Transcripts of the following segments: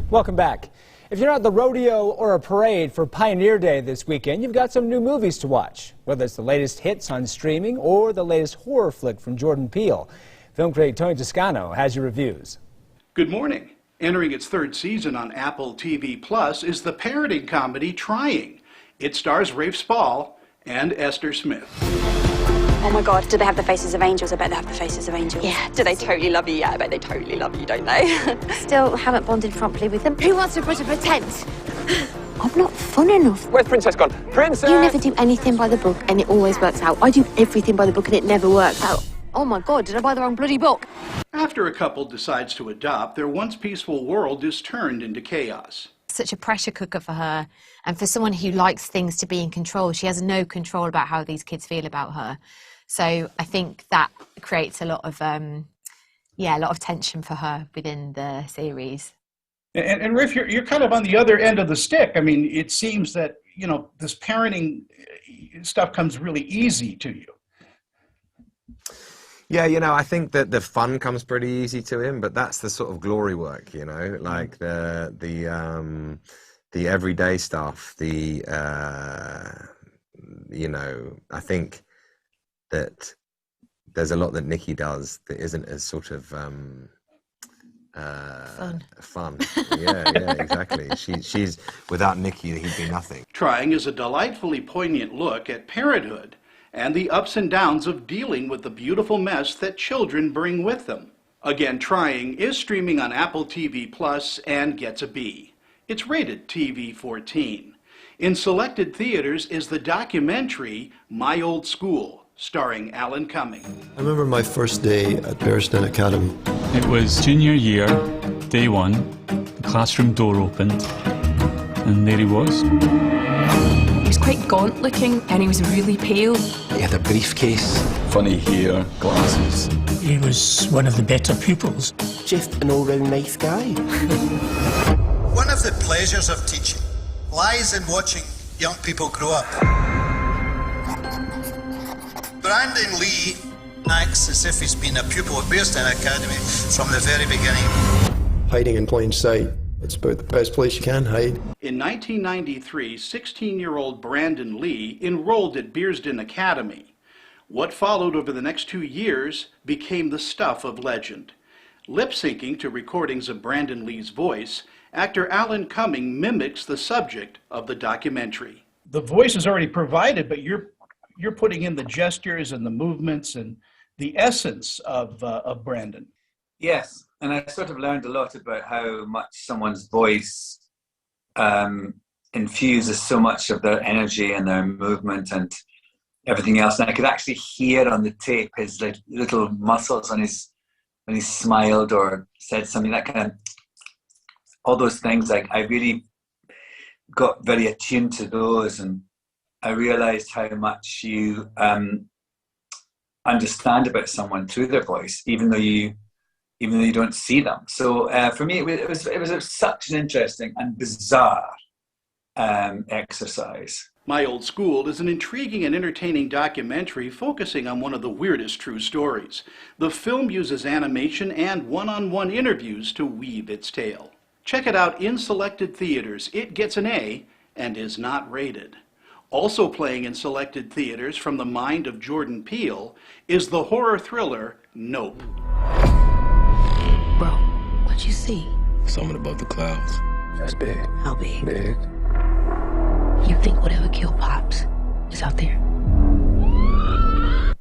Welcome back. If you're at the rodeo or a parade for Pioneer Day this weekend, you've got some new movies to watch, whether it's the latest hits on streaming or the latest horror flick from Jordan Peele. Film critic Tony Toscano has your reviews. Good morning. Entering its third season on Apple TV Plus is the parenting comedy Trying. It stars Rafe Spall and Esther Smith. Oh my God, do they have the faces of angels? I bet they have the faces of angels. Yeah, do they totally love you? Yeah, I bet they totally love you, don't they? Still haven't bonded properly with them. Who wants to pretend? I'm not fun enough. Where's Princess gone? Princess! You never do anything by the book and it always works out. I do everything by the book and it never works out. Oh my God, did I buy the wrong bloody book? After a couple decides to adopt, their once peaceful world is turned into chaos. Such a pressure cooker for her, and for someone who likes things to be in control, she has no control about how these kids feel about her. So I think that creates a lot of tension for her within the series. And Riff, you're kind of on the other end of the stick. I mean, it seems that, you know, this parenting stuff comes really easy to you. Yeah, you know, I think that the fun comes pretty easy to him, but that's the sort of glory work, you know, like the everyday stuff, you know, I think that there's a lot that Nikki does that isn't as sort of fun. Yeah, exactly. She's without Nikki, he'd be nothing. Trying is a delightfully poignant look at parenthood and the ups and downs of dealing with the beautiful mess that children bring with them. Again, Trying is streaming on Apple TV Plus and gets a B. It's rated TV-14. In selected theaters is the documentary My Old School, starring Alan Cumming. I remember my first day at Bearsden Academy. It was junior year, day one. The classroom door opened, and there he was. He was quite gaunt looking, and he was really pale. He had a briefcase. Funny hair, glasses. He was one of the better pupils. Just an all-round nice guy. One of the pleasures of teaching lies in watching young people grow up. Brandon Lee acts as if he's been a pupil at Bearsden Academy from the very beginning. Hiding in plain sight. It's about the best place you can hide. In 1993, 16-year-old Brandon Lee enrolled at Bearsden Academy. What followed over the next 2 years became the stuff of legend. Lip-syncing to recordings of Brandon Lee's voice, actor Alan Cumming mimics the subject of the documentary. The voice is already provided, but you're putting in the gestures and the movements and the essence of Brandon. Yes, and I sort of learned a lot about how much someone's voice infuses so much of their energy and their movement and everything else. And I could actually hear on the tape his like little muscles on his when he smiled or said something, that kind of, all those things. Like I really got very attuned to those, and I realized how much you understand about someone through their voice, even though you don't see them. So for me, it was such an interesting and bizarre exercise. My Old School is an intriguing and entertaining documentary focusing on one of the weirdest true stories. The film uses animation and one-on-one interviews to weave its tale. Check it out in selected theaters. It gets an A and is not rated. Also playing in selected theaters from the mind of Jordan Peele is the horror thriller Nope. Bro, what'd you see? Something above the clouds. That's big. How big? Big. You think whatever killed Pops is out there?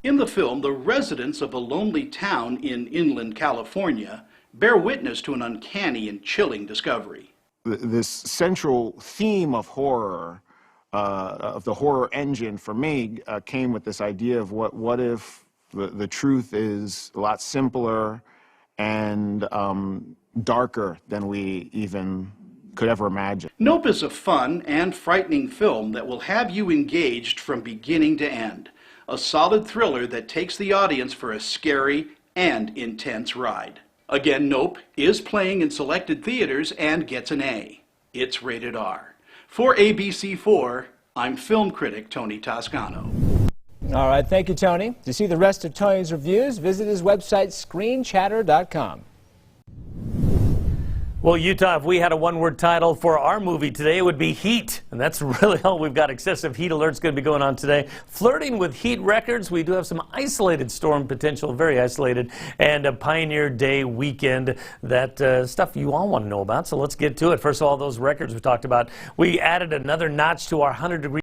In the film, the residents of a lonely town in inland California bear witness to an uncanny and chilling discovery. This central theme of horror, of the horror engine for me, came with this idea of what if the truth is a lot simpler and darker than we even could ever imagine. Nope is a fun and frightening film that will have you engaged from beginning to end. A solid thriller that takes the audience for a scary and intense ride. Again, Nope is playing in selected theaters and gets an A. It's rated R. For ABC4, I'm film critic Tony Toscano. All right, thank you, Tony. To see the rest of Tony's reviews, visit his website, screenchatter.com. Well, Utah, if we had a one-word title for our movie today, it would be Heat. And that's really all we've got. Excessive heat alerts going to be going on today. Flirting with heat records. We do have some isolated storm potential, very isolated, and a Pioneer Day weekend. That stuff you all want to know about. So let's get to it. First of all, those records we talked about. We added another notch to our 100-degree